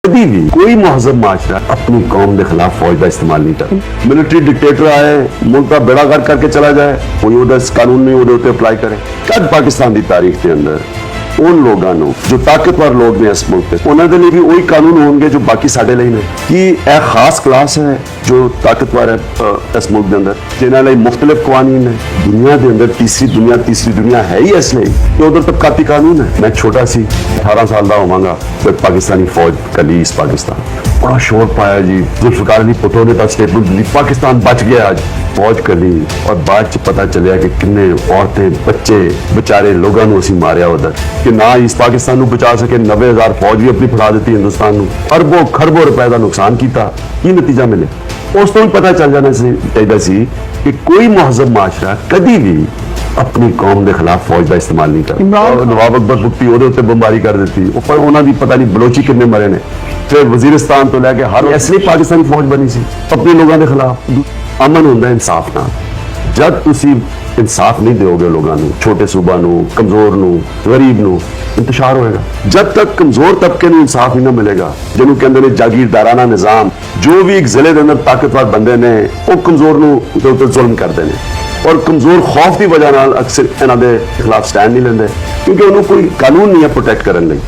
कभी भी कोई महजब माशरा अपनी कौम के खिलाफ फौज का इस्तेमाल नहीं करता। मिलिट्री डिक्टेटर आए मुल्क का बेड़ा गर्क करके चला जाए, कोई उधर कानून नहीं उहदे अप्लाई करे। कद पाकिस्तान की तारीख के अंदर उन लोगों जो ताकतवर लोग ने इस मुल्क के उन्होंने लिए भी वही कानून होंगे जो बाकी साढ़े लिए ने कि एक खास क्लास है जो ताकतवर है इस मुल्क के अंदर जिन्होंने मुख्तलिफ कानून है। दुनिया के अंदर तीसरी दुनिया है ही इसलिए कि उधर तबकाती कानून है। मैं छोटा सी 18 साल का होवांगा तो पाकिस्तानी फौज कली ईस्ट पाकिस्तान बड़ा शोर पाया जी। जुल्फिकार अली भुट्टो ने स्टेटमेंट दी पाकिस्तान बच गया आज फौज कली और बाद च पता चलिया कि किन्ने औरतें बच्चे बेचारे लोगों को असीं मारिया उधर कि ना ईस्ट पाकिस्तान को बचा सके। 90,000 फौज भी अपनी फड़ा दी हिंदुस्तान को, अरबों खरबों रुपए का नुकसान किया। की नतीजा मिले उस तो भी पता चल जाना चाहिए सी कि कोई महजब माशरा कभी भी अपनी कौम के खिलाफ फौज का इस्तेमाल नहीं करता। नवाब अकबर भुट्टी ਉਹਦੇ ਉੱਤੇ ਬੰਬਾਰੀ कर दी पर उन्होंने पता नहीं बलोची किन्ने मरे ने। फिर वजीरिस्तान तो लैके हर इसलिए पाकिस्तानी फौज बनी सी अपने लोगों के खिलाफ। अमन होंदा इंसाफ नाल। जब तुसी इंसाफ नहीं दोगे लोगों को, छोटे सूबा नू, कमजोर नू, गरीब नू, इंतशार होएगा। जब तक कमजोर तबके नू इंसाफ नहीं मिलेगा, जिन्होंने कहते हैं जागीरदाराना निजाम, जो भी एक जिले के अंदर ताकतवर बंदे ने वो कमजोर नू जुल्म करते हैं और कमजोर खौफ की वजह नाल अक्सर इन्हां दे खिलाफ स्टैंड नहीं लेंदे क्योंकि उन्होंने कोई कानून नहीं है प्रोटेक्ट करने लई।